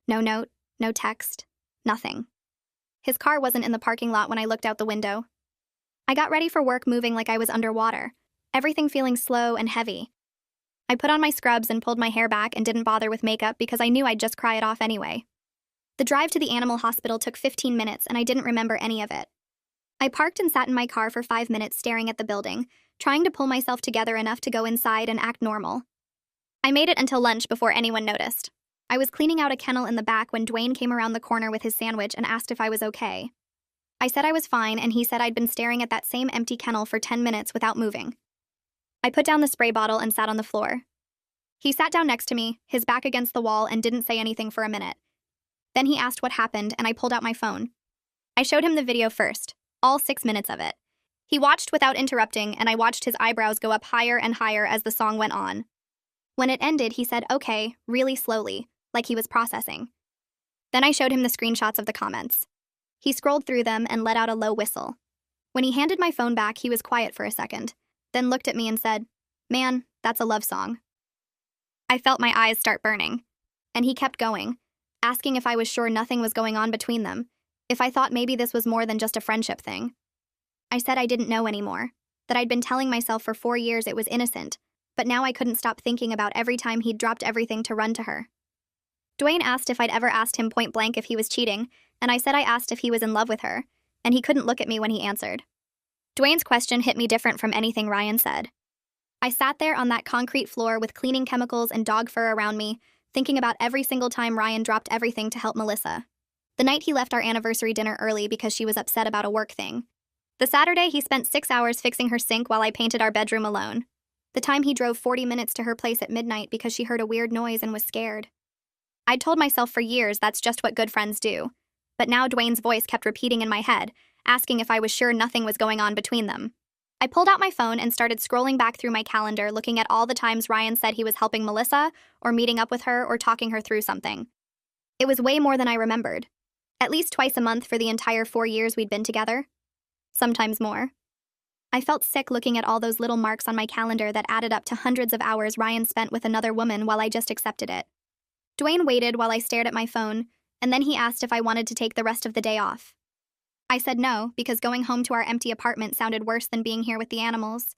No note, no text, nothing. His car wasn't in the parking lot when I looked out the window. I got ready for work, moving like I was underwater, everything feeling slow and heavy. I put on my scrubs and pulled my hair back and didn't bother with makeup because I knew I'd just cry it off anyway. The drive to the animal hospital took 15 minutes and I didn't remember any of it. I parked and sat in my car for 5 minutes staring at the building, trying to pull myself together enough to go inside and act normal. I made it until lunch before anyone noticed. I was cleaning out a kennel in the back when Dwayne came around the corner with his sandwich and asked if I was okay. I said I was fine, and he said I'd been staring at that same empty kennel for 10 minutes without moving. I put down the spray bottle and sat on the floor. He sat down next to me, his back against the wall, and didn't say anything for a minute. Then he asked what happened, and I pulled out my phone. I showed him the video first, all 6 minutes of it. He watched without interrupting, and I watched his eyebrows go up higher and higher as the song went on. When it ended, he said okay, really slowly, like he was processing. Then I showed him the screenshots of the comments. He scrolled through them and let out a low whistle. When he handed my phone back, he was quiet for a second, then looked at me and said, "Man, that's a love song." I felt my eyes start burning, and he kept going, asking if I was sure nothing was going on between them, if I thought maybe this was more than just a friendship thing. I said I didn't know anymore, that I'd been telling myself for 4 years it was innocent, but now I couldn't stop thinking about every time he'd dropped everything to run to her. Dwayne asked if I'd ever asked him point blank if he was cheating, and I said I asked if he was in love with her, and he couldn't look at me when he answered. Dwayne's question hit me different from anything Ryan said. I sat there on that concrete floor with cleaning chemicals and dog fur around me, thinking about every single time Ryan dropped everything to help Melissa. The night he left our anniversary dinner early because she was upset about a work thing. The Saturday he spent 6 hours fixing her sink while I painted our bedroom alone. The time he drove 40 minutes to her place at midnight because she heard a weird noise and was scared. I'd told myself for years that's just what good friends do. But now Dwayne's voice kept repeating in my head, asking if I was sure nothing was going on between them. I pulled out my phone and started scrolling back through my calendar, looking at all the times Ryan said he was helping Melissa, or meeting up with her, or talking her through something. It was way more than I remembered. At least twice a month for the entire 4 years we'd been together. Sometimes more. I felt sick looking at all those little marks on my calendar that added up to hundreds of hours Ryan spent with another woman while I just accepted it. Dwayne waited while I stared at my phone, and then he asked if I wanted to take the rest of the day off. I said no, because going home to our empty apartment sounded worse than being here with the animals.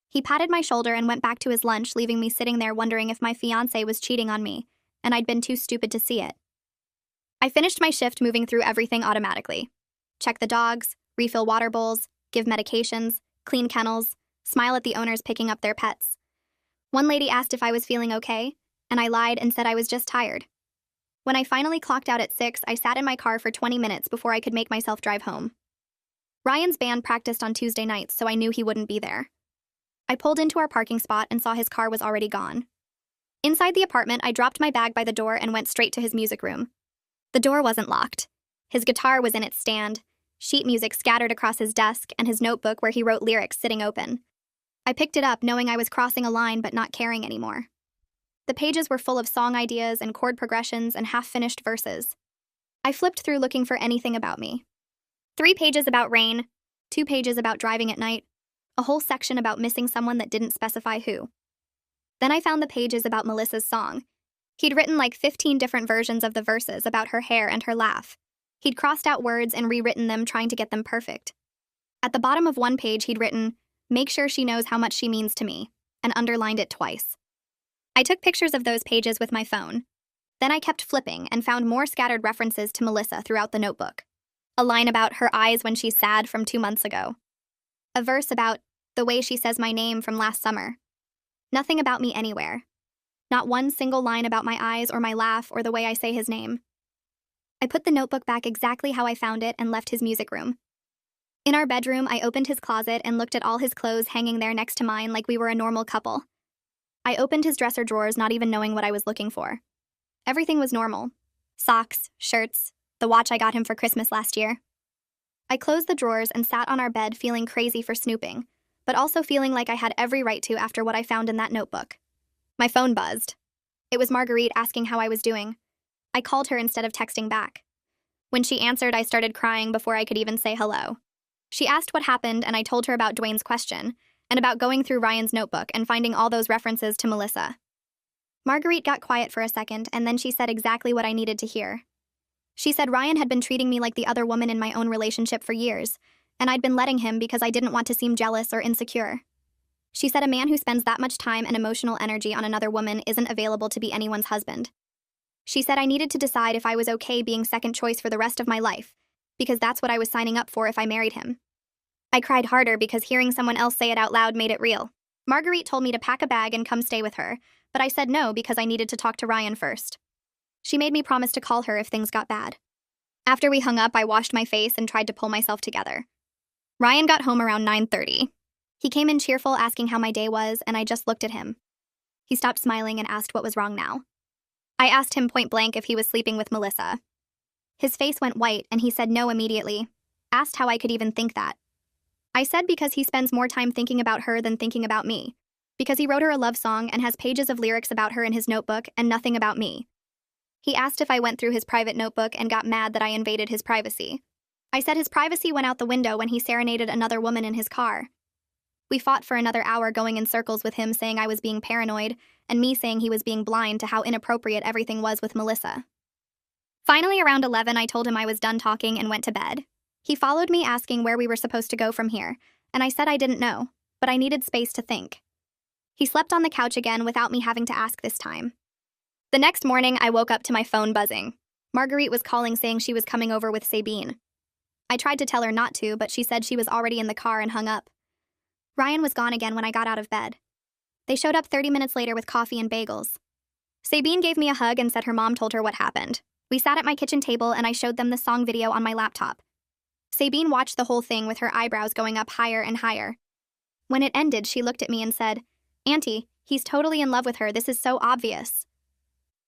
He patted my shoulder and went back to his lunch, leaving me sitting there wondering if my fiancé was cheating on me, and I'd been too stupid to see it. I finished my shift moving through everything automatically. Check the dogs, refill water bowls, give medications, clean kennels, smile at the owners picking up their pets. One lady asked if I was feeling okay, and I lied and said I was just tired. When I finally clocked out at 6, I sat in my car for 20 minutes before I could make myself drive home. Ryan's band practiced on Tuesday nights, so I knew he wouldn't be there. I pulled into our parking spot and saw his car was already gone. Inside the apartment, I dropped my bag by the door and went straight to his music room. The door wasn't locked. His guitar was in its stand, sheet music scattered across his desk, and his notebook where he wrote lyrics sitting open. I picked it up knowing I was crossing a line but not caring anymore. The pages were full of song ideas and chord progressions and half-finished verses. I flipped through looking for anything about me. 3 pages about rain, 2 pages about driving at night, a whole section about missing someone that didn't specify who. Then I found the pages about Melissa's song. He'd written like 15 different versions of the verses about her hair and her laugh. He'd crossed out words and rewritten them, trying to get them perfect. At the bottom of one page, he'd written, "Make sure she knows how much she means to me," and underlined it twice. I took pictures of those pages with my phone. Then I kept flipping and found more scattered references to Melissa throughout the notebook. A line about her eyes when she's sad from 2 months ago. A verse about the way she says my name from last summer. Nothing about me anywhere. Not one single line about my eyes or my laugh or the way I say his name. I put the notebook back exactly how I found it and left his music room. In our bedroom, I opened his closet and looked at all his clothes hanging there next to mine like we were a normal couple. I opened his dresser drawers, not even knowing what I was looking for. Everything was normal. Socks, shirts, the watch I got him for Christmas last year. I closed the drawers and sat on our bed feeling crazy for snooping, but also feeling like I had every right to after what I found in that notebook. My phone buzzed. It was Marguerite asking how I was doing. I called her instead of texting back. When she answered, I started crying before I could even say hello. She asked what happened, and I told her about Dwayne's question, and about going through Ryan's notebook and finding all those references to Melissa. Marguerite got quiet for a second, and then she said exactly what I needed to hear. She said Ryan had been treating me like the other woman in my own relationship for years, and I'd been letting him because I didn't want to seem jealous or insecure. She said a man who spends that much time and emotional energy on another woman isn't available to be anyone's husband. She said I needed to decide if I was okay being second choice for the rest of my life, because that's what I was signing up for if I married him. I cried harder because hearing someone else say it out loud made it real. Marguerite told me to pack a bag and come stay with her, but I said no because I needed to talk to Ryan first. She made me promise to call her if things got bad. After we hung up, I washed my face and tried to pull myself together. Ryan got home around 9:30. He came in cheerful asking how my day was, and I just looked at him. He stopped smiling and asked what was wrong now. I asked him point blank if he was sleeping with Melissa. His face went white and he said no immediately, asked how I could even think that. I said because he spends more time thinking about her than thinking about me, because he wrote her a love song and has pages of lyrics about her in his notebook and nothing about me. He asked if I went through his private notebook and got mad that I invaded his privacy. I said his privacy went out the window when he serenaded another woman in his car. We fought for another hour going in circles with him saying I was being paranoid and me saying he was being blind to how inappropriate everything was with Melissa. Finally, around 11, I told him I was done talking and went to bed. He followed me asking where we were supposed to go from here, and I said I didn't know, but I needed space to think. He slept on the couch again without me having to ask this time. The next morning, I woke up to my phone buzzing. Marguerite was calling saying she was coming over with Sabine. I tried to tell her not to, but she said she was already in the car and hung up. Ryan was gone again when I got out of bed. They showed up 30 minutes later with coffee and bagels. Sabine gave me a hug and said her mom told her what happened. We sat at my kitchen table and I showed them the song video on my laptop. Sabine watched the whole thing with her eyebrows going up higher and higher. When it ended, she looked at me and said, "Auntie, he's totally in love with her. This is so obvious."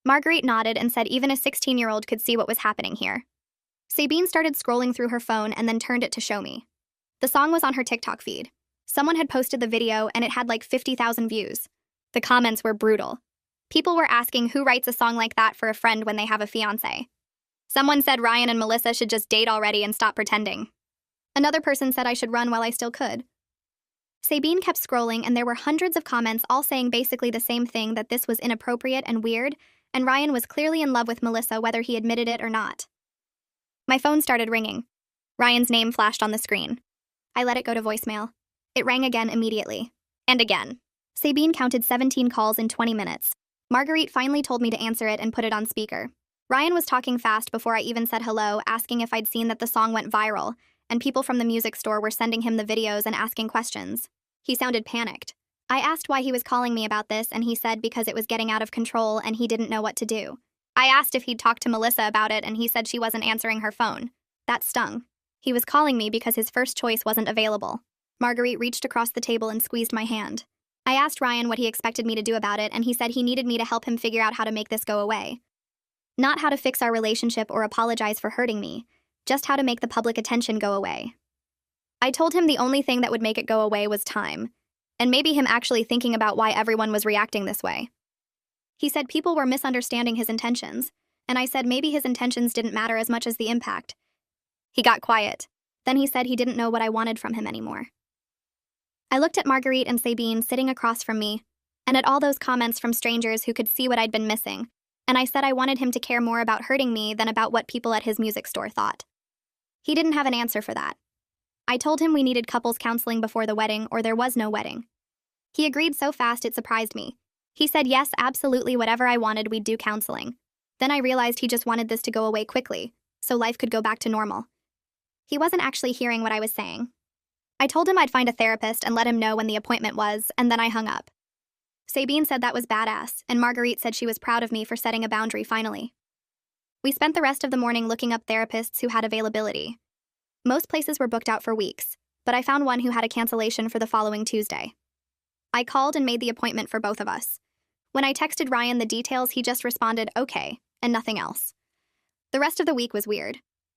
Marguerite nodded and said even a 16-year-old could see what was happening here. Sabine started scrolling through her phone and then turned it to show me. The song was on her TikTok feed. Someone had posted the video and it had like 50,000 views. The comments were brutal. People were asking who writes a song like that for a friend when they have a fiancé. Someone said Ryan and Melissa should just date already and stop pretending. Another person said I should run while I still could. Sabine kept scrolling and there were hundreds of comments all saying basically the same thing, that this was inappropriate and weird, and Ryan was clearly in love with Melissa whether he admitted it or not. My phone started ringing. Ryan's name flashed on the screen. I let it go to voicemail. It rang again immediately. And again. Sabine counted 17 calls in 20 minutes. Marguerite finally told me to answer it and put it on speaker. Ryan was talking fast before I even said hello, asking if I'd seen that the song went viral, and people from the music store were sending him the videos and asking questions. He sounded panicked. I asked why he was calling me about this, and he said because it was getting out of control and he didn't know what to do. I asked if he'd talked to Melissa about it, and he said she wasn't answering her phone. That stung. He was calling me because his first choice wasn't available. Marguerite reached across the table and squeezed my hand. I asked Ryan what he expected me to do about it, and he said he needed me to help him figure out how to make this go away. Not how to fix our relationship or apologize for hurting me, just how to make the public attention go away. I told him the only thing that would make it go away was time, and maybe him actually thinking about why everyone was reacting this way. He said people were misunderstanding his intentions, and I said maybe his intentions didn't matter as much as the impact. He got quiet. Then he said he didn't know what I wanted from him anymore. I looked at Marguerite and Sabine sitting across from me, and at all those comments from strangers who could see what I'd been missing, and I said I wanted him to care more about hurting me than about what people at his music store thought. He didn't have an answer for that. I told him we needed couples counseling before the wedding or there was no wedding. He agreed so fast it surprised me. He said yes, absolutely, whatever I wanted, we'd do counseling. Then I realized he just wanted this to go away quickly, so life could go back to normal. He wasn't actually hearing what I was saying. I told him I'd find a therapist and let him know when the appointment was, and then I hung up. Sabine said that was badass, and Marguerite said she was proud of me for setting a boundary finally. We spent the rest of the morning looking up therapists who had availability. Most places were booked out for weeks, but I found one who had a cancellation for the following Tuesday. I called and made the appointment for both of us. When I texted Ryan the details, he just responded, "Okay," and nothing else. The rest of the week was weird.